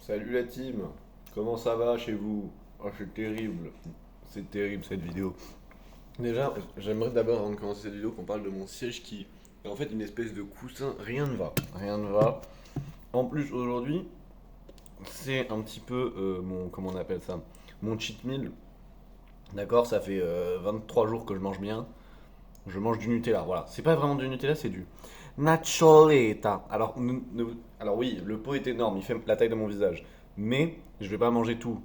Salut la team, comment ça va chez vous? Oh, c'est terrible, c'est terrible cette vidéo. Déjà, j'aimerais d'abord avant de commencer cette vidéo qu'on parle de mon siège qui est en fait une espèce de coussin, rien ne va, rien ne va. En plus aujourd'hui, c'est un petit peu mon, comment on appelle ça, mon cheat meal. D'accord, ça fait 23 jours que je mange bien, je mange du Nutella, voilà. C'est pas vraiment du Nutella, c'est du Nacholeta. Alors, alors oui, le pot est énorme, il fait la taille de mon visage. Mais je vais pas manger tout.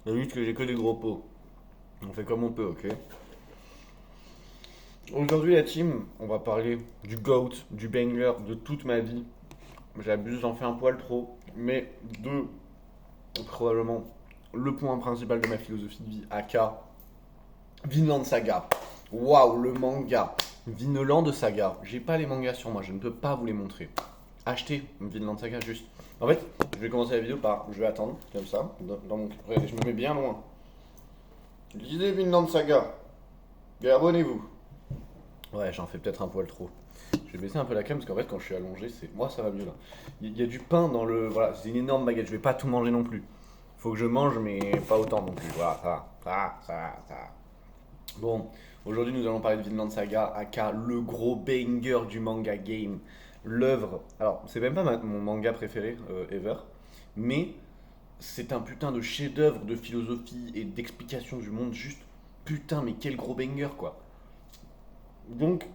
C'est juste que j'ai que des gros pots. On fait comme on peut, ok? Aujourd'hui, la team, on va parler du GOAT, du banger, de toute ma vie. J'abuse, j'en fais un poil trop. Mais de probablement le point principal de ma philosophie de vie, aka Vinland Saga. Waouh, le manga. Vinland Saga. J'ai pas les mangas sur moi, je ne peux pas vous les montrer. Achetez Vinland Saga juste. En fait, je vais commencer la vidéo par. Je vais attendre, comme ça. Dans mon... Regardez, je me mets bien loin. Lisez Vinland Saga. Et abonnez-vous. Ouais, j'en fais peut-être un poil trop. Je vais baisser un peu la cam parce qu'en fait, quand je suis allongé, c'est. Moi, ça va mieux là. Il y a du pain dans le. Voilà, c'est une énorme baguette. Je vais pas tout manger non plus. Faut que je mange, mais pas autant non plus. Voilà, ça. Bon, aujourd'hui, nous allons parler de Vinland Saga, aka le gros banger du manga game. L'œuvre. Alors, c'est même pas mon manga préféré ever, mais c'est un putain de chef-d'œuvre de philosophie et d'explication du monde. Juste, putain, mais quel gros banger quoi. Donc,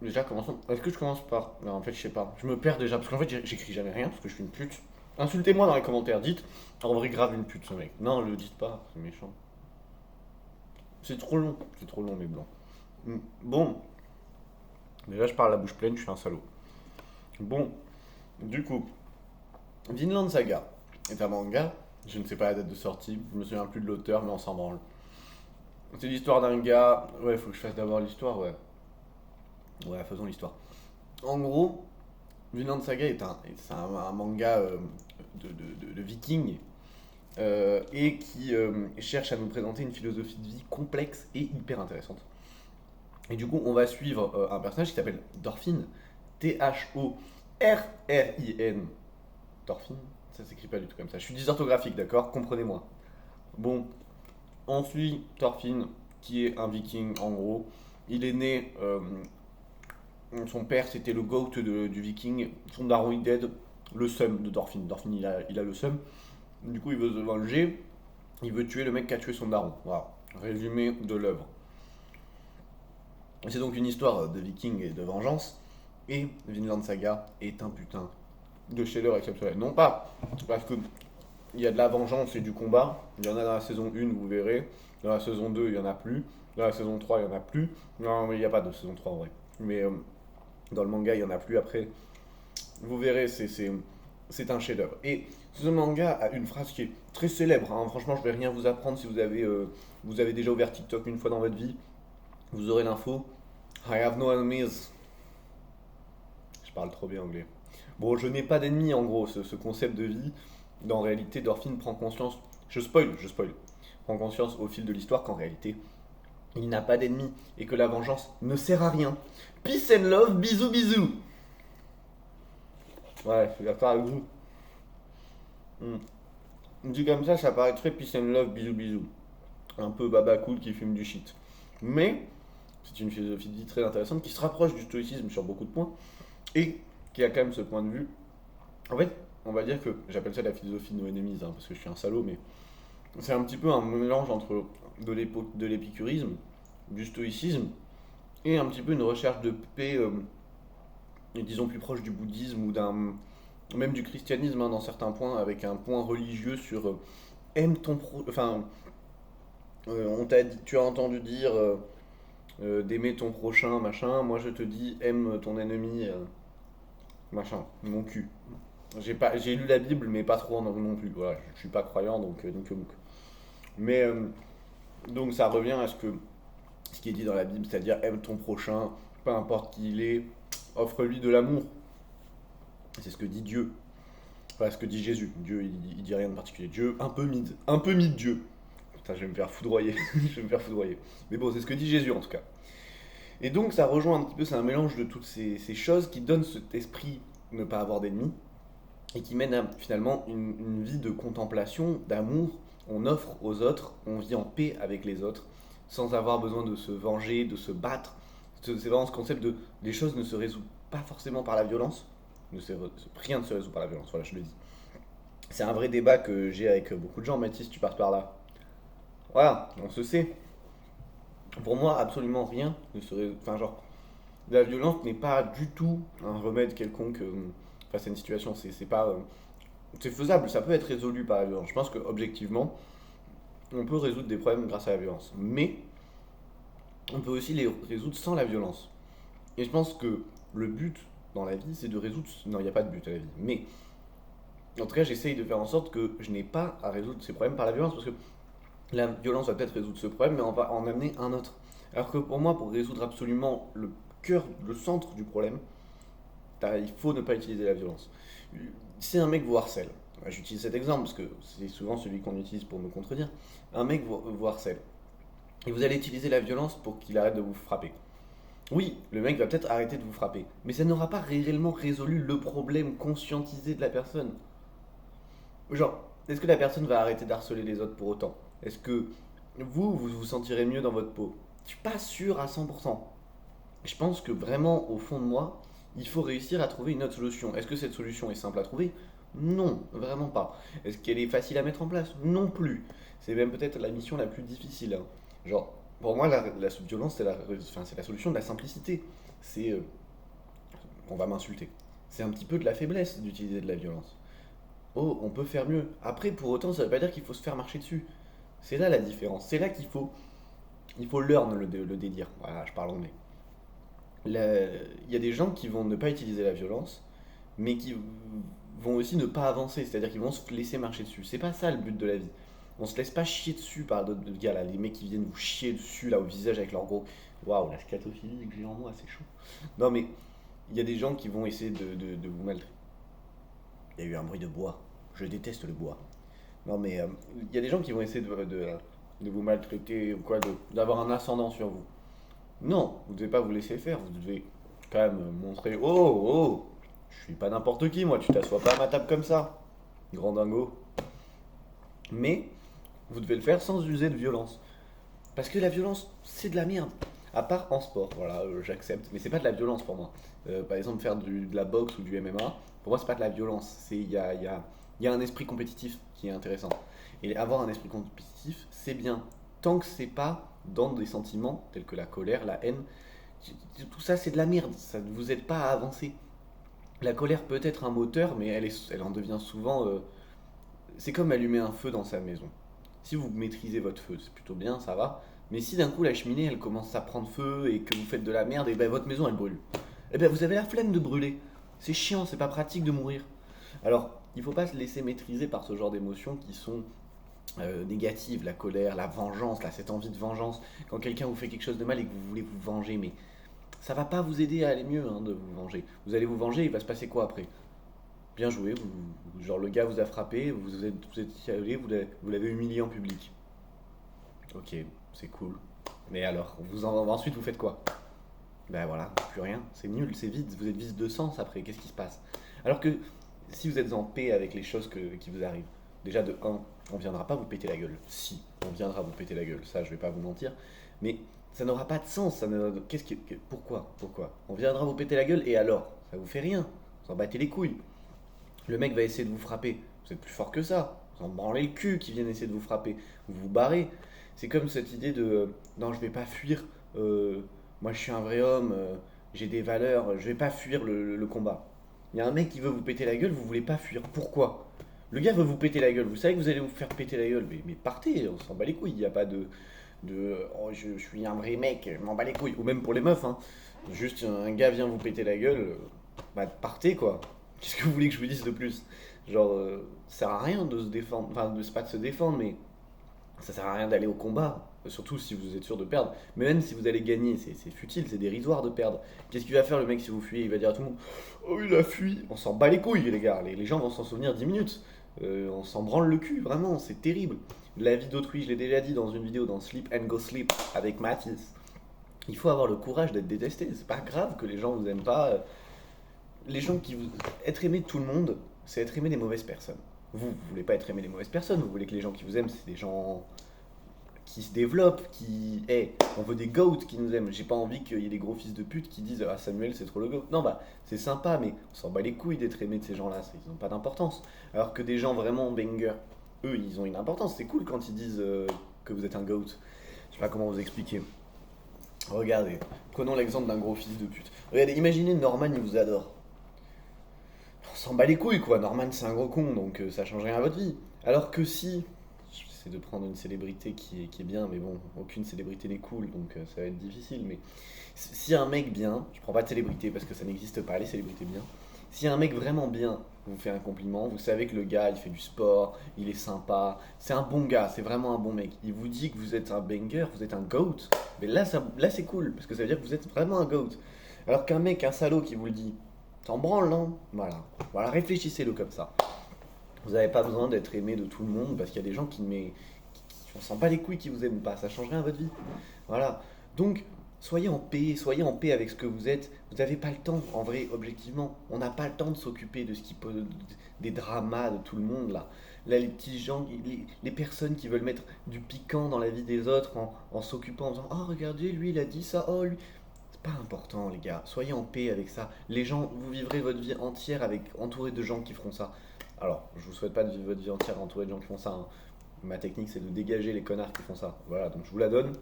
déjà, commençons. Est-ce que je commence par. Non, en fait, je sais pas. Je me perds déjà, parce qu'en fait, j'écris jamais rien, parce que je suis une pute. Insultez-moi dans les commentaires, dites. En vrai, grave une pute, ce mec. Non, le dites pas, c'est méchant. C'est trop long, mes blancs. Bon, déjà, je parle la bouche pleine, je suis un salaud. Bon, du coup, Vinland Saga est un manga. Je ne sais pas la date de sortie, je me souviens plus de l'auteur, mais on s'en branle. C'est l'histoire d'un gars. Ouais, faut que je fasse d'abord l'histoire, ouais. Ouais, faisons l'histoire. En gros, Vinland Saga c'est un manga de vikings et qui cherche à nous présenter une philosophie de vie complexe et hyper intéressante. Et du coup, on va suivre un personnage qui s'appelle Thorfinn, Thorrin. Thorfinn, ça s'écrit pas du tout comme ça. Je suis dysorthographique, d'accord? Comprenez-moi. Bon, on suit Thorfinn, qui est un viking en gros. Il est né, son père c'était le goat du viking, son daron il dead, le seum de Thorfinn. Thorfinn il a le seum, du coup il veut se venger, il veut tuer le mec qui a tué son daron. Voilà, résumé de l'œuvre. C'est donc une histoire de viking et de vengeance, et Vinland Saga est un putain de chef-d'œuvre exceptionnel. Non pas parce que il y a de la vengeance et du combat, il y en a dans la saison 1, vous verrez, dans la saison 2, il y en a plus, dans la saison 3, il y en a plus, non, mais il n'y a pas de saison 3 en vrai, mais dans le manga, il y en a plus après, vous verrez, c'est un chef-d'œuvre. Et ce manga a une phrase qui est très célèbre, hein. Franchement, je vais rien vous apprendre si vous avez déjà ouvert TikTok une fois dans votre vie, vous aurez l'info. I have no enemies. Je parle trop bien anglais. Bon, je n'ai pas d'ennemis en gros, ce concept de vie. En réalité, Dorfin prend conscience, je spoil, prend conscience au fil de l'histoire qu'en réalité, il n'a pas d'ennemis et que la vengeance ne sert à rien. Peace and love, bisous bisous. Ouais, je suis d'accord avec vous. Hmm. Dit comme ça paraît très peace and love, bisous bisous. Un peu baba cool qui fume du shit. Mais c'est une philosophie de vie très intéressante qui se rapproche du stoïcisme sur beaucoup de points et qui a quand même ce point de vue. En fait, on va dire que j'appelle ça la philosophie de no enemies, hein, parce que je suis un salaud, mais c'est un petit peu un mélange entre de l'épicurisme, du stoïcisme et un petit peu une recherche de paix, disons plus proche du bouddhisme ou d'un même du christianisme, hein, dans certains points, avec un point religieux sur aime ton enfin tu as entendu dire d'aimer ton prochain, machin. Moi, je te dis aime ton ennemi, machin, mon cul. J'ai lu la Bible, mais pas trop non plus. Voilà, je suis pas croyant, donc. Mais donc ça revient à ce qui est dit dans la Bible, c'est-à-dire aime ton prochain, peu importe qui il est, offre-lui de l'amour. C'est ce que dit Dieu, pas ce que dit Jésus. Dieu, il dit rien de particulier. Dieu, un peu mid Dieu. Putain, je vais me faire foudroyer, je vais me faire foudroyer. Mais bon, c'est ce que dit Jésus en tout cas. Et donc ça rejoint un petit peu, c'est un mélange de toutes ces choses qui donnent cet esprit de ne pas avoir d'ennemis, et qui mène à finalement une vie de contemplation, d'amour. On offre aux autres, on vit en paix avec les autres, sans avoir besoin de se venger, de se battre. C'est vraiment ce concept de les choses ne se résout pas forcément par la violence. Rien ne se résout par la violence, voilà, je le dis. C'est un vrai débat que j'ai avec beaucoup de gens. Mathis, tu passes par là. Voilà, on se sait. Pour moi, absolument rien ne se résout. Enfin, genre, la violence n'est pas du tout un remède quelconque face à une situation. C'est pas. C'est faisable, ça peut être résolu par la violence. Je pense que objectivement, on peut résoudre des problèmes grâce à la violence. Mais on peut aussi les résoudre sans la violence. Et je pense que le but dans la vie, c'est de résoudre. Non, il n'y a pas de but à la vie. Mais en tout cas, j'essaye de faire en sorte que je n'ai pas à résoudre ces problèmes par la violence. Parce que la violence va peut-être résoudre ce problème, mais on va en amener un autre. Alors que pour moi, pour résoudre absolument le cœur, le centre du problème, il faut ne pas utiliser la violence. Si un mec vous harcèle, j'utilise cet exemple parce que c'est souvent celui qu'on utilise pour me contredire, un mec vous harcèle, et vous allez utiliser la violence pour qu'il arrête de vous frapper. Oui, le mec va peut-être arrêter de vous frapper, mais ça n'aura pas réellement résolu le problème conscientisé de la personne. Genre, est-ce que la personne va arrêter d'harceler les autres pour autant? Est-ce que vous vous sentirez mieux dans votre peau? Je suis pas sûr à 100%. Je pense que vraiment, au fond de moi, il faut réussir à trouver une autre solution. Est-ce que cette solution est simple à trouver? Non, vraiment pas. Est-ce qu'elle est facile à mettre en place? Non plus. C'est même peut-être la mission la plus difficile, hein. Genre, pour moi, la violence, c'est la solution de la simplicité. C'est, on va m'insulter. C'est un petit peu de la faiblesse d'utiliser de la violence. Oh, on peut faire mieux. Après, pour autant, ça veut pas dire qu'il faut se faire marcher dessus. C'est là la différence. C'est là il faut learn le délire. Voilà, je parle anglais. Il y a des gens qui vont ne pas utiliser la violence, mais qui vont aussi ne pas avancer, c'est-à-dire qu'ils vont se laisser marcher dessus. C'est pas ça le but de la vie. On se laisse pas chier dessus par d'autres gars là, les mecs qui viennent vous chier dessus là au visage avec leur gros. Waouh, la scatophilie que j'ai en moi, c'est chaud. Non mais il y a des gens qui vont essayer de vous maltraiter. Il y a eu un bruit de bois. Je déteste le bois. Non mais il y a des gens qui vont essayer de vous maltraiter ou quoi, d'avoir un ascendant sur vous. Non, vous ne devez pas vous laisser faire, vous devez quand même montrer oh, oh, je suis pas n'importe qui, moi, tu t'assois pas à ma table comme ça, grand dingo. Mais vous devez le faire sans user de violence. Parce que la violence, c'est de la merde. À part en sport, voilà, j'accepte, mais c'est pas de la violence pour moi. Par exemple, faire de la boxe ou du MMA, pour moi, c'est pas de la violence. Il y a un esprit compétitif qui est intéressant. Et avoir un esprit compétitif, c'est bien. Tant que c'est pas dans des sentiments tels que la colère, la haine, tout ça, c'est de la merde. Ça ne vous aide pas à avancer. La colère peut être un moteur, mais elle en devient souvent. C'est comme allumer un feu dans sa maison. Si vous maîtrisez votre feu, c'est plutôt bien, ça va. Mais si d'un coup la cheminée elle commence à prendre feu et que vous faites de la merde, et ben votre maison elle brûle. Et ben vous avez la flemme de brûler. C'est chiant, c'est pas pratique de mourir. Alors, il faut pas se laisser maîtriser par ce genre d'émotions qui sont négatives, la colère, la vengeance, là, cette envie de vengeance. Quand quelqu'un vous fait quelque chose de mal et que vous voulez vous venger, mais ça va pas vous aider à aller mieux hein, de vous venger. Vous allez vous venger, il va se passer quoi après? Bien joué, genre le gars vous a frappé, vous êtes allé, vous l'avez humilié en public. Ok, c'est cool. Mais alors, ensuite vous faites quoi? Ben voilà, plus rien, c'est nul, c'est vide, vous êtes vide de sens après, qu'est-ce qui se passe? Alors que si vous êtes en paix avec les choses qui vous arrivent, déjà de un, on viendra pas vous péter la gueule. Si, on viendra vous péter la gueule, ça je vais pas vous mentir, mais ça n'aura pas de sens, pourquoi? On viendra vous péter la gueule et alors? Ça vous fait rien, vous en battez les couilles. Le mec va essayer de vous frapper. Vous êtes plus fort que ça. Vous en branlez le cul qui viennent essayer de vous frapper. Vous vous barrez. C'est comme cette idée de non, je vais pas fuir. Moi, je suis un vrai homme. J'ai des valeurs. Je vais pas fuir le combat. Il y a un mec qui veut vous péter la gueule. Vous voulez pas fuir. Pourquoi? Le gars veut vous péter la gueule. Vous savez que vous allez vous faire péter la gueule. Mais partez. On s'en bat les couilles. Il n'y a pas de oh, je suis un vrai mec. Je m'en bats les couilles. Ou même pour les meufs. Hein. Juste un gars vient vous péter la gueule. Bah partez quoi. Qu'est-ce que vous voulez que je vous dise de plus? Genre, ça sert à rien de se défendre, enfin, c'est pas de se défendre, mais ça sert à rien d'aller au combat, surtout si vous êtes sûr de perdre. Mais même si vous allez gagner, c'est futile, c'est dérisoire de perdre. Qu'est-ce qu'il va faire le mec si vous fuyez? Il va dire à tout le monde oh, il a fui. On s'en bat les couilles, les gars. Les gens vont s'en souvenir 10 minutes. On s'en branle le cul, vraiment, c'est terrible. La vie d'autrui, je l'ai déjà dit dans une vidéo dans Sleep and Go Sleep avec Mathis. Il faut avoir le courage d'être détesté. C'est pas grave que les gens vous aiment pas. Les gens qui vous. Être aimé de tout le monde, c'est être aimé des mauvaises personnes. Vous voulez pas être aimé des mauvaises personnes, vous voulez que les gens qui vous aiment, c'est des gens qui se développent, qui. On veut des goats qui nous aiment. J'ai pas envie qu'il y ait des gros fils de pute qui disent ah Samuel c'est trop le goat. Non bah c'est sympa mais on s'en bat les couilles d'être aimé de ces gens-là, ils ont pas d'importance. Alors que des gens vraiment banger, eux ils ont une importance. C'est cool quand ils disent que vous êtes un goat. Je sais pas comment vous expliquer. Regardez, prenons l'exemple d'un gros fils de pute. Regardez, imaginez Norman il vous adore. On s'en bat les couilles quoi, Norman c'est un gros con donc ça change rien à votre vie. Alors que si j'essaie de prendre une célébrité qui est bien, mais bon, aucune célébrité n'est cool, donc ça va être difficile. Mais si un mec bien, je prends pas de célébrité parce que ça n'existe pas, les célébrités bien. Si un mec vraiment bien vous fait un compliment, vous savez que le gars il fait du sport, il est sympa, c'est un bon gars, c'est vraiment un bon mec. Il vous dit que vous êtes un banger, vous êtes un goat, mais là c'est cool parce que ça veut dire que vous êtes vraiment un goat. Alors qu'un mec, un salaud qui vous le dit, t'en branles, non? Voilà, réfléchissez-le comme ça. Vous n'avez pas besoin d'être aimé de tout le monde parce qu'il y a des gens on sent pas les couilles qui vous aiment pas, ça change rien à votre vie. Voilà. Donc, soyez en paix avec ce que vous êtes. Vous n'avez pas le temps, en vrai, objectivement. On n'a pas le temps de s'occuper de ce qui peut, des dramas de tout le monde là. Là, les petits gens, les personnes qui veulent mettre du piquant dans la vie des autres en s'occupant, en disant oh regardez, lui il a dit ça, oh lui. C'est pas important les gars, soyez en paix avec ça. Les gens, vous vivrez votre vie entière entouré de gens qui feront ça. Alors, je vous souhaite pas de vivre votre vie entière entouré de gens qui font ça, hein. Ma technique, c'est de dégager les connards qui font ça. Voilà, donc je vous la donne.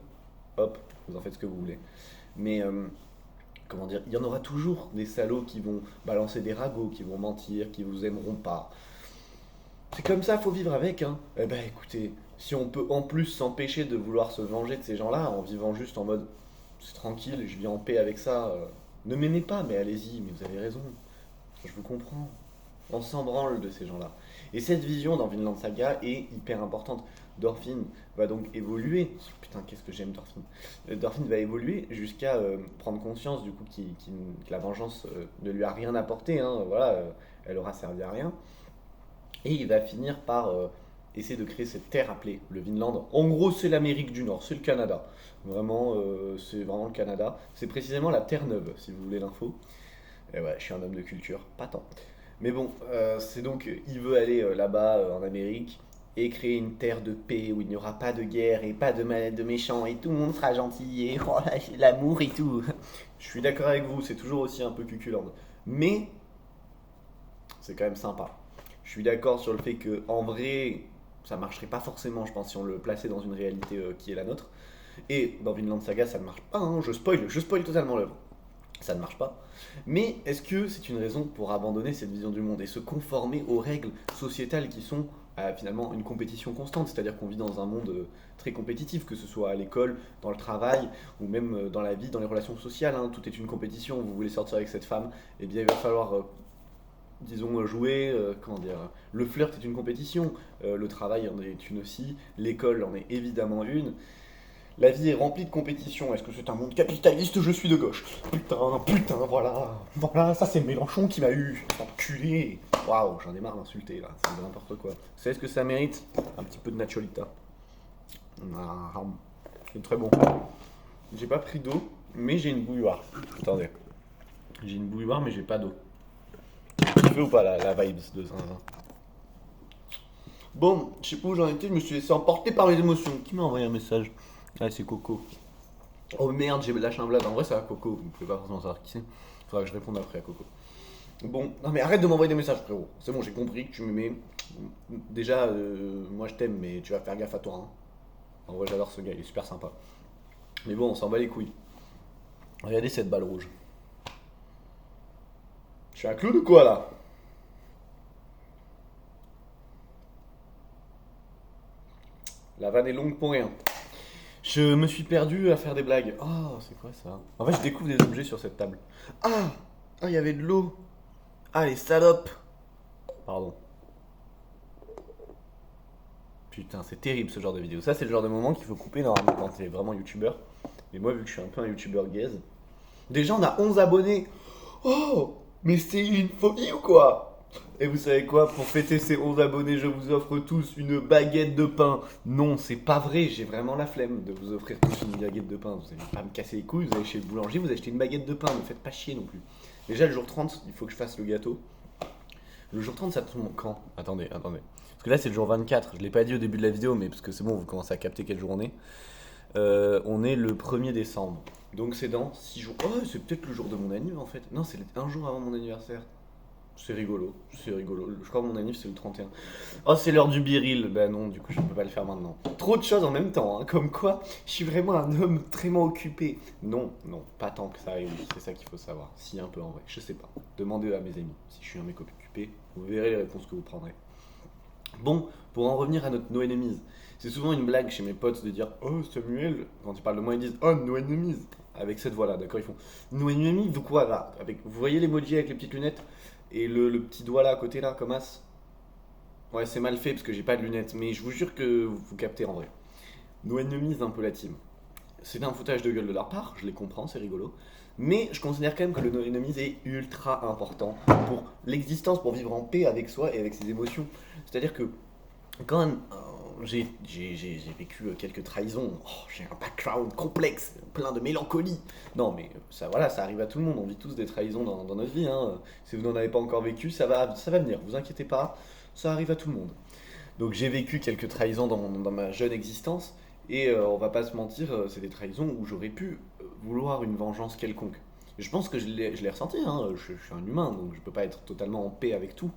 Hop, vous en faites ce que vous voulez. Mais, comment dire, il y en aura toujours des salauds qui vont balancer des ragots, qui vont mentir, qui vous aimeront pas. C'est comme ça, faut vivre avec, hein. Eh ben, écoutez, si on peut en plus s'empêcher de vouloir se venger de ces gens-là, en vivant juste en mode, c'est tranquille, je vis en paix avec ça. Ne m'aimez pas, mais allez-y, mais vous avez raison. Je vous comprends. On s'en branle de ces gens-là. Et cette vision dans Vinland Saga est hyper importante. Thorfinn va donc évoluer. Putain, qu'est-ce que j'aime Thorfinn. Thorfinn va évoluer jusqu'à prendre conscience du coup que la vengeance ne lui a rien apporté. Hein. Voilà, elle aura servi à rien. Et il va finir par essayer de créer cette terre appelée le Vinland. En gros, c'est l'Amérique du Nord, c'est le Canada. Vraiment, c'est vraiment le Canada. C'est précisément la Terre-Neuve, si vous voulez l'info. Et ouais, je suis un homme de culture, pas tant. Mais bon, c'est donc, il veut aller là-bas en Amérique et créer une terre de paix où il n'y aura pas de guerre et pas de méchants et tout le monde sera gentil et oh, l'amour et tout. Je suis d'accord avec vous, c'est toujours aussi un peu cuculande. Mais c'est quand même sympa. Je suis d'accord sur le fait que en vrai, ça marcherait pas forcément, je pense, si on le plaçait dans une réalité qui est la nôtre. Et dans Vinland Saga, ça ne marche pas, hein, je spoil totalement l'œuvre. Ça ne marche pas. Mais est-ce que c'est une raison pour abandonner cette vision du monde et se conformer aux règles sociétales qui sont finalement une compétition constante? C'est-à-dire qu'on vit dans un monde très compétitif, que ce soit à l'école, dans le travail, ou même dans la vie, dans les relations sociales, hein. Tout est une compétition. Vous voulez sortir avec cette femme, eh bien il va falloir, disons, jouer, comment dire, le flirt est une compétition, le travail en est une aussi, l'école en est évidemment une. La vie est remplie de compétitions. Est-ce que c'est un monde capitaliste? Je suis de gauche. Putain, voilà, ça c'est Mélenchon qui m'a eu. Enculé. Waouh, j'en ai marre d'insulter là, c'est n'importe quoi. Vous savez ce que ça mérite? Un petit peu de Nacholita. C'est très bon. J'ai pas pris d'eau, mais j'ai une bouilloire. Attendez. J'ai une bouilloire, mais j'ai pas d'eau. Tu veux ou pas la vibes de zinzin? Bon, je sais pas où j'en étais, je me suis laissé emporter par mes émotions. Qui m'a envoyé un message? Ah, c'est Coco. Oh merde, j'ai lâché un blad. En vrai, ça va Coco. Vous pouvez pas forcément savoir qui c'est. Faudra que je réponde après à Coco. Bon, non mais arrête de m'envoyer des messages, frérot. C'est bon, j'ai compris que tu m'aimais. Déjà, moi je t'aime, mais tu vas faire gaffe à toi, hein. En vrai, j'adore ce gars, il est super sympa. Mais bon, on s'en bat les couilles. Regardez cette balle rouge. Je suis un clown ou quoi là? La vanne est longue pour rien. Je me suis perdu à faire des blagues. Oh, c'est quoi ça? En fait, je découvre des objets sur cette table. Ah! Ah, il y avait de l'eau. Ah, les salopes. Pardon. Putain, c'est terrible ce genre de vidéo. Ça, c'est le genre de moment qu'il faut couper normalement quand t'es vraiment youtubeur. Mais moi, vu que je suis un peu un youtubeur gaze. Déjà, on a 11 abonnés. Oh! Mais c'est une folie ou quoi? Et vous savez quoi? Pour fêter ces 11 abonnés, je vous offre tous une baguette de pain. Non, c'est pas vrai, j'ai vraiment la flemme de vous offrir tous une baguette de pain. Vous allez pas me casser les couilles, vous allez chez le boulanger, vous achetez une baguette de pain, ne me faites pas chier non plus. Déjà, le jour 30, il faut que je fasse le gâteau. Le jour 30, ça tombe quand? Attendez. Parce que là, c'est le jour 24. Je l'ai pas dit au début de la vidéo, mais parce que c'est bon, vous commencez à capter quel jour on est. On est le 1er décembre. Donc c'est dans 6 jours. Oh, c'est peut-être le jour de mon anniversaire en fait. Non, c'est un jour avant mon anniversaire. C'est rigolo, c'est rigolo. Je crois que mon anniversaire c'est le 31. Oh, c'est l'heure du biril. Bah non, du coup, je ne peux pas le faire maintenant. Trop de choses en même temps, hein. Comme quoi, je suis vraiment un homme très occupé. Non, pas tant que ça, et oui, c'est ça qu'il faut savoir. Si, un peu en vrai, je sais pas. Demandez à mes amis si je suis un mec occupé. Vous verrez les réponses que vous prendrez. Bon, pour en revenir à notre No Enemies, c'est souvent une blague chez mes potes de dire Oh Samuel, quand ils parlent de moi, ils disent Oh No Enemies, avec cette voix-là, d'accord? Ils font No Enemies, vous quoi là avec, vous voyez l'emoji avec les petites lunettes et le petit doigt là à côté là, comme as? Ouais, c'est mal fait parce que j'ai pas de lunettes, mais je vous jure que vous captez en vrai. No Enemies, un peu la team. C'est un foutage de gueule de leur part, je les comprends, c'est rigolo. Mais je considère quand même que le No Enemies est ultra important pour l'existence, pour vivre en paix avec soi et avec ses émotions. C'est-à-dire que quand j'ai vécu quelques trahisons, j'ai un background complexe, plein de mélancolie. Non, mais ça, voilà, ça arrive à tout le monde. On vit tous des trahisons dans notre vie, hein. Si vous n'en avez pas encore vécu, ça va venir. Vous inquiétez pas, ça arrive à tout le monde. Donc j'ai vécu quelques trahisons dans ma jeune existence. Et on va pas se mentir, c'est des trahisons où j'aurais pu vouloir une vengeance quelconque. Je pense que je l'ai ressenti, hein. Je suis un humain, donc je peux pas être totalement en paix avec tout.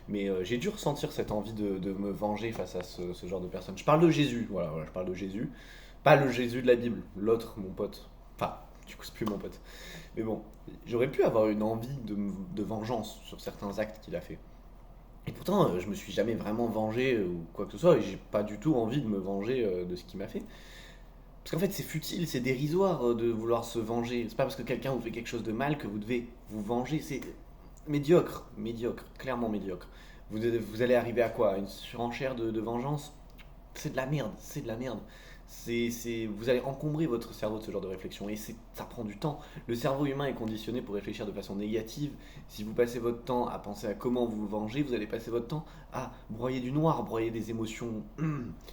Mais j'ai dû ressentir cette envie de me venger face à ce genre de personnes. Je parle de Jésus, voilà, je parle de Jésus. Pas le Jésus de la Bible, l'autre, mon pote. Enfin, du coup, c'est plus mon pote. Mais bon, j'aurais pu avoir une envie de vengeance sur certains actes qu'il a fait. Et pourtant, je me suis jamais vraiment vengé ou quoi que ce soit, et j'ai pas du tout envie de me venger de ce qu'il m'a fait. Parce qu'en fait, c'est futile, c'est dérisoire de vouloir se venger. C'est pas parce que quelqu'un vous fait quelque chose de mal que vous devez vous venger. C'est médiocre, clairement médiocre. Vous allez arriver à quoi? Une surenchère de vengeance? C'est de la merde, c'est de la merde. Vous allez encombrer votre cerveau de ce genre de réflexion et ça prend du temps. Le cerveau humain est conditionné pour réfléchir de façon négative. Si vous passez votre temps à penser à comment vous venger, vous allez passer votre temps à broyer du noir, broyer des émotions.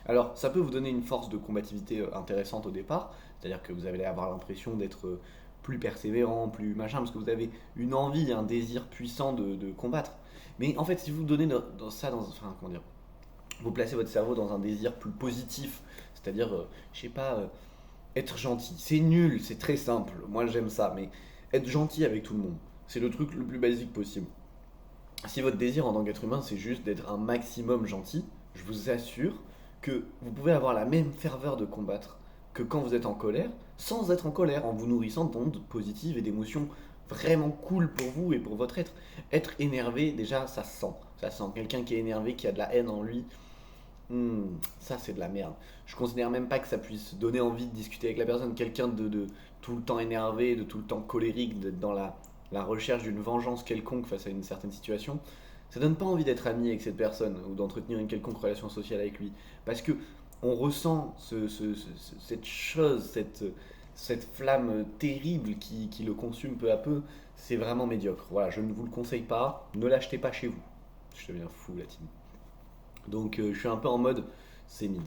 Alors, ça peut vous donner une force de combativité intéressante au départ, c'est-à-dire que vous allez avoir l'impression d'être plus persévérant, plus machin, parce que vous avez une envie, un désir puissant de combattre. Mais en fait, si vous donnez enfin, comment dire, vous placez votre cerveau dans un désir plus positif, c'est-à-dire, je sais pas, être gentil. C'est nul, c'est très simple, moi j'aime ça, mais être gentil avec tout le monde, c'est le truc le plus basique possible. Si votre désir en tant qu'être humain, c'est juste d'être un maximum gentil, je vous assure que vous pouvez avoir la même ferveur de combattre que quand vous êtes en colère, sans être en colère, en vous nourrissant d'ondes positives et d'émotions vraiment cool pour vous et pour votre être. Être énervé, déjà, ça se sent. Ça se sent. Quelqu'un qui est énervé, qui a de la haine en lui, ça c'est de la merde. Je considère même pas que ça puisse donner envie de discuter avec la personne. Quelqu'un de tout le temps énervé, de tout le temps colérique, d'être dans la recherche d'une vengeance quelconque face à une certaine situation, ça donne pas envie d'être ami avec cette personne ou d'entretenir une quelconque relation sociale avec lui. Parce que on ressent cette chose, cette flamme terrible qui le consume peu à peu. C'est vraiment médiocre. Voilà, je ne vous le conseille pas. Ne l'achetez pas chez vous. Je deviens fou, la team. Donc je suis un peu en mode c'est mid.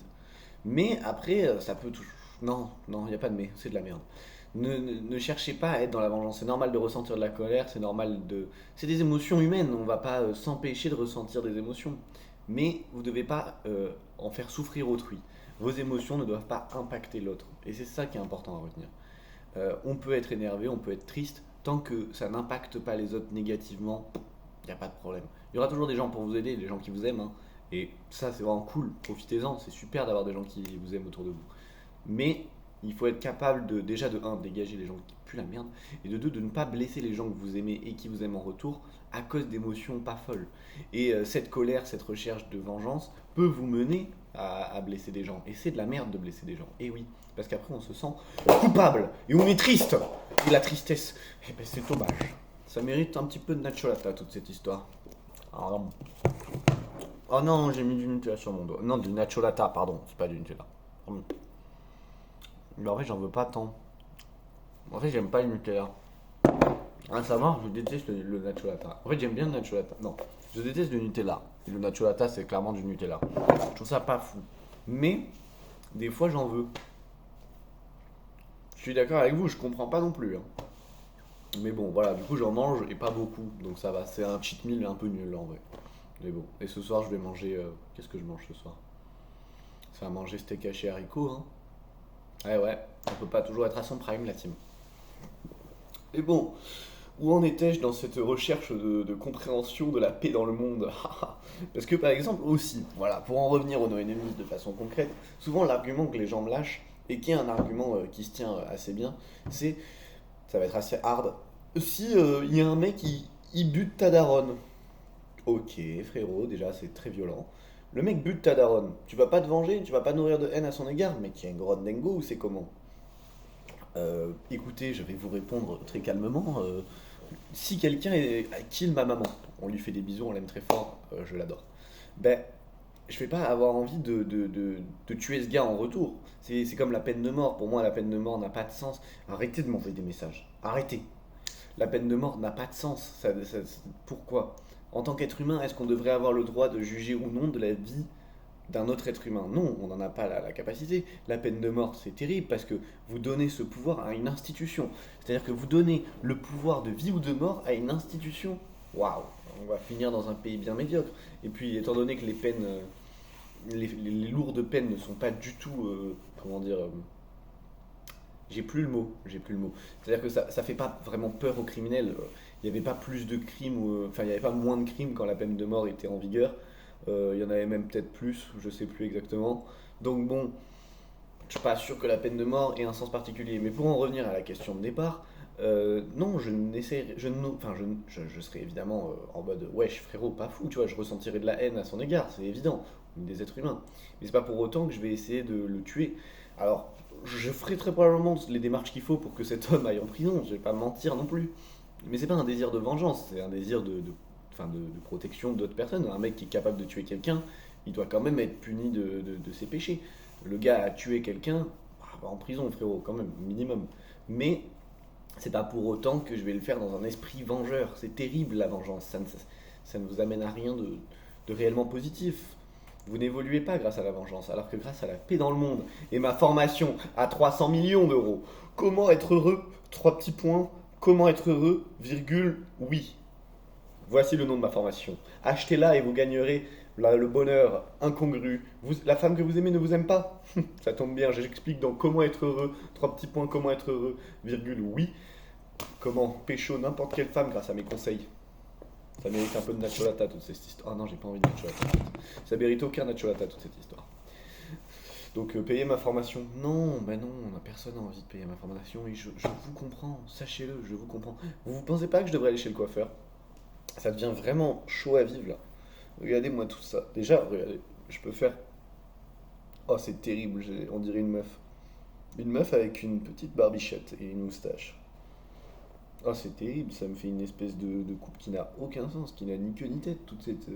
Mais après, ça peut tout. Non, il n'y a pas de mais, c'est de la merde. Ne cherchez pas à être dans la vengeance. C'est normal de ressentir de la colère, c'est normal de. C'est des émotions humaines, on va pas s'empêcher de ressentir des émotions. Mais vous ne devez pas en faire souffrir autrui. Vos émotions ne doivent pas impacter l'autre. Et c'est ça qui est important à retenir. On peut être énervé, on peut être triste, tant que ça n'impacte pas les autres négativement, il n'y a pas de problème. Il y aura toujours des gens pour vous aider, des gens qui vous aiment, hein. Et ça, c'est vraiment cool. Profitez-en. C'est super d'avoir des gens qui vous aiment autour de vous. Mais il faut être capable de, déjà, de un, dégager les gens qui puent la merde. Et de deux, de ne pas blesser les gens que vous aimez et qui vous aiment en retour à cause d'émotions pas folles. Et cette colère, cette recherche de vengeance peut vous mener à blesser des gens. Et c'est de la merde de blesser des gens. Et oui. Parce qu'après, on se sent coupable. Et on est triste. Et la tristesse, eh ben, c'est dommage. Ça mérite un petit peu de nacholata, toute cette histoire. Alors, oh non, j'ai mis du Nutella sur mon doigt. Non, du Nacholata, pardon, c'est pas du Nutella. Mais en vrai, j'en veux pas tant. En fait, j'aime pas le Nutella. Ah, ça marche, je déteste le Nacholata. En fait, j'aime bien le Nacholata. Non, je déteste le Nutella. Et le Nacholata, c'est clairement du Nutella. Je trouve ça pas fou. Mais, des fois, j'en veux. Je suis d'accord avec vous, je comprends pas non plus, hein. Mais bon, voilà, du coup, j'en mange et pas beaucoup. Donc ça va, c'est un cheat meal un peu nul en vrai. Mais bon. Et ce soir, je vais manger. Qu'est-ce que je mange ce soir? Ça va manger steak haché haricots, hein. Ouais, on peut pas toujours être à son prime, la team. Et bon, où en étais-je dans cette recherche de compréhension de la paix dans le monde? Parce que par exemple aussi, voilà, pour en revenir aux no enemies de façon concrète, souvent l'argument que les gens me lâchent, et qui est un argument qui se tient assez bien, c'est, ça va être assez hard, si il y a un mec il bute ta daronne. Ok frérot, déjà c'est très violent. Le mec bute ta daronne, tu vas pas te venger, tu vas pas nourrir de haine à son égard, mais qui a une grotte dingo ou c'est comment? Écoutez, je vais vous répondre très calmement. Si quelqu'un kill ma maman, on lui fait des bisous, on l'aime très fort, je l'adore. Ben, je vais pas avoir envie de tuer ce gars en retour. C'est comme la peine de mort. Pour moi, la peine de mort n'a pas de sens. Arrêtez de m'envoyer des messages. Arrêtez. La peine de mort n'a pas de sens. Pourquoi? En tant qu'être humain, est-ce qu'on devrait avoir le droit de juger ou non de la vie d'un autre être humain? Non, on n'en a pas la capacité. La peine de mort, c'est terrible parce que vous donnez ce pouvoir à une institution. C'est-à-dire que vous donnez le pouvoir de vie ou de mort à une institution. Waouh, on va finir dans un pays bien médiocre. Et puis, étant donné que les peines, les lourdes peines ne sont pas du tout, comment dire, j'ai plus le mot, j'ai plus le mot. C'est-à-dire que ça fait pas vraiment peur aux criminels. Il n'y avait pas plus de crimes, enfin il n'y avait pas moins de crimes quand la peine de mort était en vigueur. Il y en avait même peut-être plus, je sais plus exactement. Donc bon, je suis pas sûr que la peine de mort ait un sens particulier. Mais pour en revenir à la question de départ, non, je n'essaierai, je, ne- enfin, je serais évidemment en mode wesh frérot, pas fou, tu vois, je ressentirais de la haine à son égard, c'est évident, on est des êtres humains. Mais c'est pas pour autant que je vais essayer de le tuer. Alors, je ferai très probablement les démarches qu'il faut pour que cet homme aille en prison, je vais pas mentir non plus. Mais c'est pas un désir de vengeance, c'est un désir enfin, de protection d'autres personnes. Un mec qui est capable de tuer quelqu'un, il doit quand même être puni de ses péchés. Le gars a tué quelqu'un, bah, en prison, frérot, quand même, minimum. Mais c'est pas pour autant que je vais le faire dans un esprit vengeur. C'est terrible la vengeance, ça ne vous amène à rien de réellement positif. Vous n'évoluez pas grâce à la vengeance, alors que grâce à la paix dans le monde et ma formation à 300 millions d'euros, comment être heureux? Trois petits points. Comment être heureux, virgule, oui. Voici le nom de ma formation. Achetez-la et vous gagnerez le bonheur incongru. La femme que vous aimez ne vous aime pas? Ça tombe bien, j'explique dans comment être heureux, trois petits points, comment être heureux, virgule, oui. Comment pécho n'importe quelle femme grâce à mes conseils. Ça mérite un peu de nacholata toute cette histoire. Ah non, j'ai pas envie de nacholata. Ça mérite aucun nacholata toute cette histoire. Donc payer ma formation. Non, ben non, personne n'a envie de payer ma formation et je vous comprends, sachez-le, je vous comprends. Vous pensez pas que je devrais aller chez le coiffeur? Ça devient vraiment chaud à vivre là. Regardez-moi tout ça. Déjà, regardez, je peux faire. Oh, c'est terrible, on dirait une meuf. Une meuf avec une petite barbichette et une moustache. Oh, c'est terrible, ça me fait une espèce de coupe qui n'a aucun sens, qui n'a ni queue ni tête, toute cette.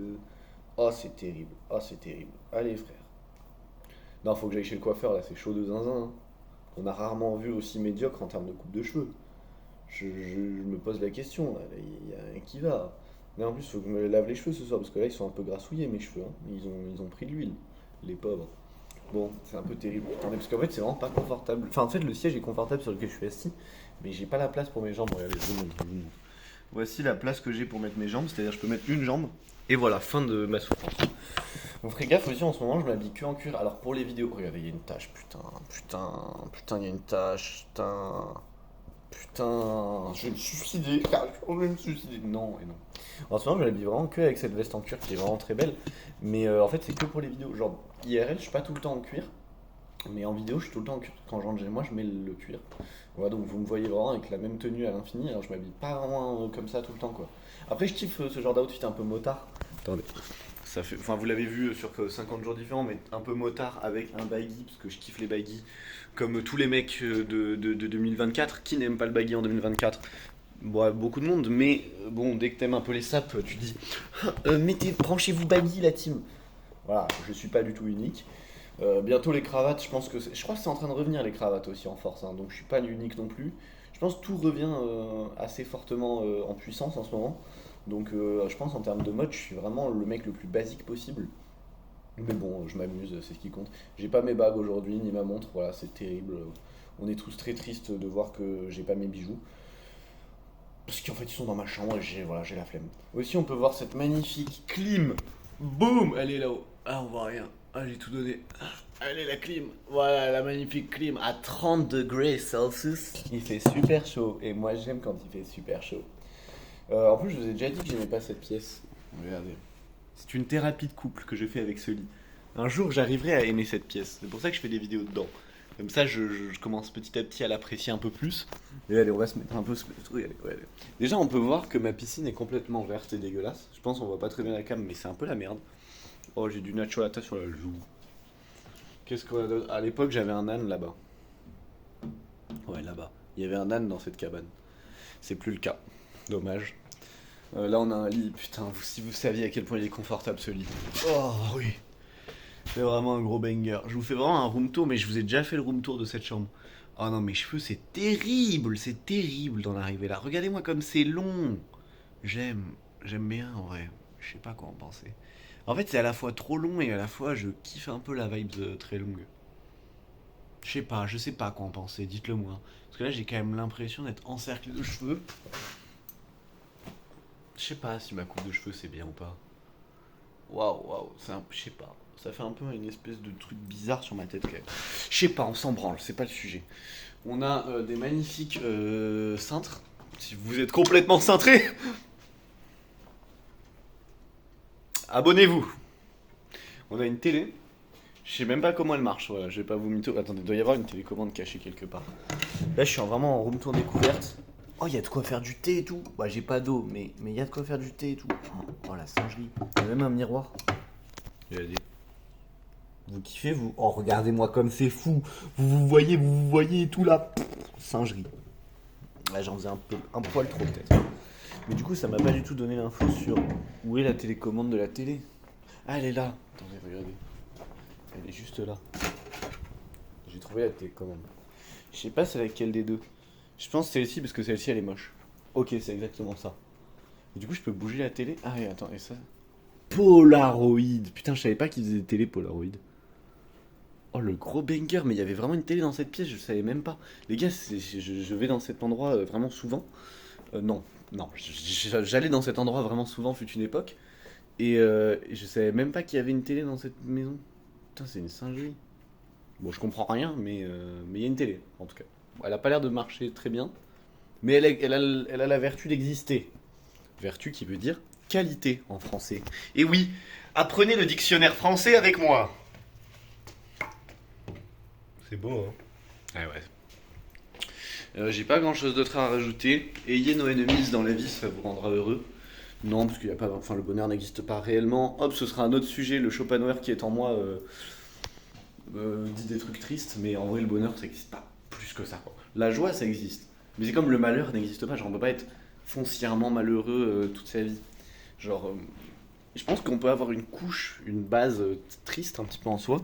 Oh, c'est terrible, oh, c'est terrible. Allez, frère. Non, faut que j'aille chez le coiffeur là, c'est chaud de zinzin, hein. On a rarement vu aussi médiocre en termes de coupe de cheveux. Je me pose la question, là, il y a un qui va. Mais en plus, il faut que je me lave les cheveux ce soir, parce que là, ils sont un peu grassouillés, mes cheveux, hein. Ils ont pris de l'huile, les pauvres. Bon, c'est un peu terrible. Attendez, parce qu'en fait, c'est vraiment pas confortable. Enfin, en fait, le siège est confortable sur lequel je suis assis, mais j'ai pas la place pour mes jambes. Regardez, je vous montre, je vous montre. Voici la place que j'ai pour mettre mes jambes, c'est-à-dire je peux mettre une jambe, et voilà, fin de ma souffrance. Bon, ferez gaffe aussi, en ce moment, je m'habille que en cuir. Alors, pour les vidéos, regardez, il y a une tache, putain, il y a une tache, putain, je vais me suicider, je vais me suicider. Non, et non. En ce moment, je m'habille vraiment que avec cette veste en cuir qui est vraiment très belle. Mais en fait, c'est que pour les vidéos. Genre, IRL, je suis pas tout le temps en cuir. Mais en vidéo, je suis tout le temps en cuir. Quand je rentre chez moi, je mets le cuir. Voilà, donc vous me voyez vraiment avec la même tenue à l'infini. Alors, je m'habille pas vraiment comme ça tout le temps, quoi. Après, je kiffe ce genre d'outfit un peu motard. Attendez. Ça fait, enfin, vous l'avez vu sur 50 jours différents, mais un peu motard avec un baggy, parce que je kiffe les baggy. Comme tous les mecs de 2024, qui n'aiment pas le baggy en 2024? Bon, beaucoup de monde, mais bon, dès que t'aimes un peu les sapes, tu dis branchez-vous baggy la team. Voilà, je suis pas du tout unique. Bientôt les cravates, je pense que je crois que c'est en train de revenir les cravates aussi en force, hein, donc je suis pas unique non plus. Je pense que tout revient assez fortement en puissance en ce moment. Donc je pense en termes de mode, je suis vraiment le mec le plus basique possible. Mais bon, je m'amuse, c'est ce qui compte. J'ai pas mes bagues aujourd'hui, ni ma montre, voilà, c'est terrible. On est tous très tristes de voir que j'ai pas mes bijoux. Parce qu'en fait, ils sont dans ma chambre et voilà, j'ai la flemme. Aussi, on peut voir cette magnifique clim. Boum, elle est là-haut. Ah, on voit rien. Ah, j'ai tout donné. Elle est la clim. Voilà, la magnifique clim à 30 degrés Celsius. Il fait super chaud. Et moi, j'aime quand il fait super chaud. En plus, je vous ai déjà dit que j'aimais pas cette pièce. Regardez. C'est une thérapie de couple que je fais avec ce lit. Un jour, j'arriverai à aimer cette pièce. C'est pour ça que je fais des vidéos dedans. Comme ça, je commence petit à petit à l'apprécier un peu plus. Et allez, on va se mettre un peu ce truc. Allez. Déjà, on peut voir que ma piscine est complètement verte et dégueulasse. Je pense qu'on voit pas très bien la cam, mais c'est un peu la merde. Oh, j'ai du nacholata sur la joue. Qu'est-ce qu'on a d'autre? À l'époque, j'avais un âne là-bas. Ouais, là-bas. Il y avait un âne dans cette cabane. C'est plus le cas. Dommage. Là, on a un lit. Putain, si vous saviez à quel point il est confortable ce lit. Oh oui. C'est vraiment un gros banger. Je vous fais vraiment un room tour, mais je vous ai déjà fait le room tour de cette chambre. Oh non, mes cheveux, c'est terrible d'en arriver là. Regardez-moi comme c'est long. J'aime bien en vrai. Je sais pas quoi en penser. En fait, c'est à la fois trop long et à la fois je kiffe un peu la vibe très longue. Je sais pas quoi en penser, dites-le moi. Parce que là, j'ai quand même l'impression d'être encerclé de cheveux. Je sais pas si ma coupe de cheveux c'est bien ou pas. Waouh, je sais pas. Ça fait un peu une espèce de truc bizarre sur ma tête quand même. Je sais pas, on s'en branle, c'est pas le sujet. On a des magnifiques cintres. Si vous êtes complètement cintré, abonnez-vous. On a une télé. Je sais même pas comment elle marche, voilà, je vais pas vous mytho. Attendez, il doit y avoir une télécommande cachée quelque part. Là, je suis vraiment en room tour découverte. Oh, il y a de quoi faire du thé et tout. Bah, j'ai pas d'eau, mais il y a de quoi faire du thé et tout. Oh, la singerie. Il y a même un miroir. Regardez. Vous kiffez, vous? Oh, regardez-moi comme c'est fou. Vous voyez et tout là. Singerie. Là, j'en faisais un poil trop peut-être. Mais du coup, ça m'a pas du tout donné l'info sur où est la télécommande de la télé. Ah, elle est là. Attendez, regardez. Elle est juste là. J'ai trouvé la télécommande. Je sais pas c'est laquelle des deux. Je pense que c'est celle-ci parce que celle-ci elle est moche. Ok, c'est exactement ça. Et du coup, je peux bouger la télé. Ah, et attends, et ça? Polaroid. Putain, je savais pas qu'ils faisaient des télé Polaroid. Oh, le gros banger, mais il y avait vraiment une télé dans cette pièce, je savais même pas. Les gars, je vais dans cet endroit vraiment souvent. Non, j'allais dans cet endroit vraiment souvent, fut une époque. Et je savais même pas qu'il y avait une télé dans cette maison. Putain, c'est une singerie. Bon, je comprends rien, mais il y a une télé, en tout cas. Elle a pas l'air de marcher très bien, mais elle a la vertu d'exister. Vertu qui veut dire qualité en français. Et oui, apprenez le dictionnaire français avec moi. C'est beau, hein? Ah ouais. J'ai pas grand chose d'autre à rajouter. Ayez nos ennemis dans la vie, ça vous rendra heureux. Non, parce qu'il y a pas, enfin, le bonheur n'existe pas réellement. Hop, ce sera un autre sujet. Le Schopenhauer qui est en moi dit des trucs tristes, mais en vrai, le bonheur, ça n'existe pas plus que ça, quoi. La joie, ça existe. Mais c'est comme le malheur n'existe pas. Genre, on peut pas être foncièrement malheureux toute sa vie. Genre, je pense qu'on peut avoir une couche, une base triste un petit peu en soi.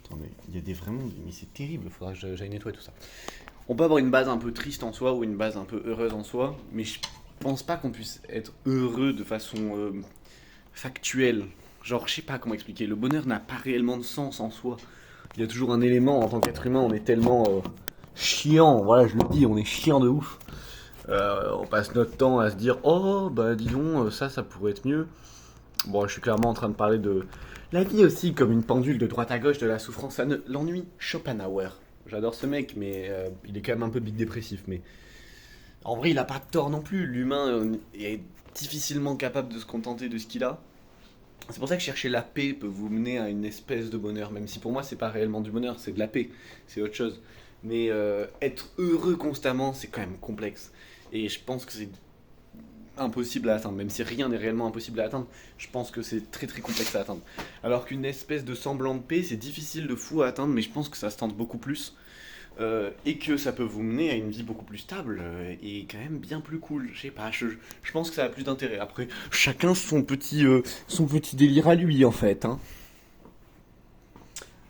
Attendez, il y a vraiment. Mais c'est terrible, il faudra que j'aille nettoyer tout ça. On peut avoir une base un peu triste en soi ou une base un peu heureuse en soi, mais je pense pas qu'on puisse être heureux de façon factuelle. Genre, je sais pas comment expliquer. Le bonheur n'a pas réellement de sens en soi. Il y a toujours un élément en tant qu'être humain, on est tellement chiant. Voilà, je le dis, on est chiant de ouf. On passe notre temps à se dire, oh, bah disons, ça pourrait être mieux. Bon, je suis clairement en train de parler de la vie aussi comme une pendule de droite à gauche, de la souffrance à l'ennui. Schopenhauer. J'adore ce mec, mais il est quand même un peu big dépressif. Mais en vrai, il a pas tort non plus. L'humain est difficilement capable de se contenter de ce qu'il a. C'est pour ça que chercher la paix peut vous mener à une espèce de bonheur, même si pour moi c'est pas réellement du bonheur, c'est de la paix, c'est autre chose. Mais être heureux constamment, c'est quand même complexe. Et je pense que c'est impossible à atteindre, même si rien n'est réellement impossible à atteindre, je pense que c'est très très complexe à atteindre. Alors qu'une espèce de semblant de paix, c'est difficile de fou à atteindre, mais je pense que ça se tente beaucoup plus. Et que ça peut vous mener à une vie beaucoup plus stable et quand même bien plus cool. Je sais pas, je pense que ça a plus d'intérêt. Après, chacun son petit délire à lui en fait. Hein.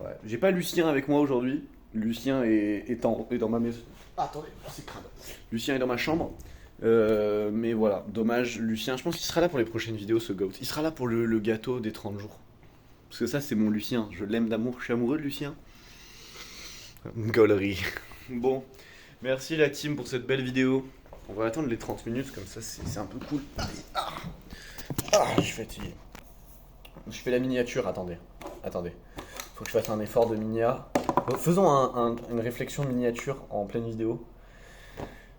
Ouais. J'ai pas Lucien avec moi aujourd'hui. Lucien est dans ma maison. Ah, attendez, c'est crade. Lucien est dans ma chambre. Mais voilà, dommage. Lucien, je pense qu'il sera là pour les prochaines vidéos, ce goat. Il sera là pour le gâteau des 30 jours. Parce que ça, c'est mon Lucien. Je l'aime d'amour. Je suis amoureux de Lucien. Gaulerie. Bon, merci la team pour cette belle vidéo. On va attendre les 30 minutes, comme ça c'est un peu cool. Allez, je suis fatigué. Je fais la miniature, attendez. Faut que je fasse un effort de minia. Faisons une réflexion miniature en pleine vidéo.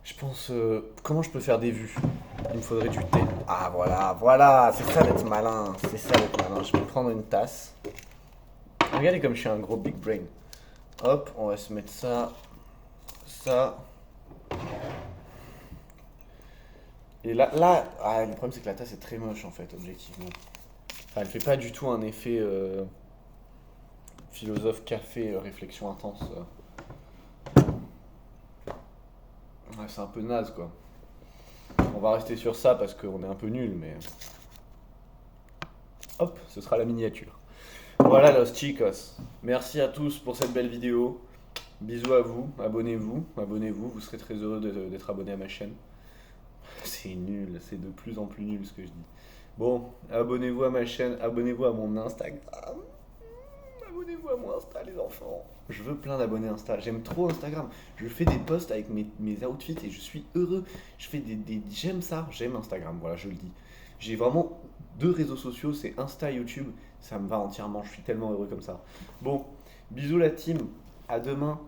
Je pense, comment je peux faire des vues? Il me faudrait du thé. Ah voilà, c'est ça d'être malin. Je vais prendre une tasse. Regardez comme je suis un gros big brain. Hop, on va se mettre ça. Et là, le problème c'est que la tasse est très moche en fait, objectivement. Enfin, elle fait pas du tout un effet philosophe café, réflexion intense. Ouais, c'est un peu naze quoi. On va rester sur ça parce qu'on est un peu nul, mais hop, ce sera la miniature. Voilà los chicos. Merci à tous pour cette belle vidéo. Bisous à vous, abonnez-vous, vous serez très heureux d'être abonné à ma chaîne. C'est nul, c'est de plus en plus nul ce que je dis. Bon, abonnez-vous à ma chaîne, abonnez-vous à mon Instagram. Abonnez-vous à mon Insta les enfants. Je veux plein d'abonnés Insta, j'aime trop Instagram. Je fais des posts avec mes outfits et je suis heureux. Je fais j'aime ça, j'aime Instagram, voilà je le dis. J'ai vraiment 2 réseaux sociaux, c'est Insta et YouTube. Ça me va entièrement, je suis tellement heureux comme ça. Bon, bisous la team, à demain.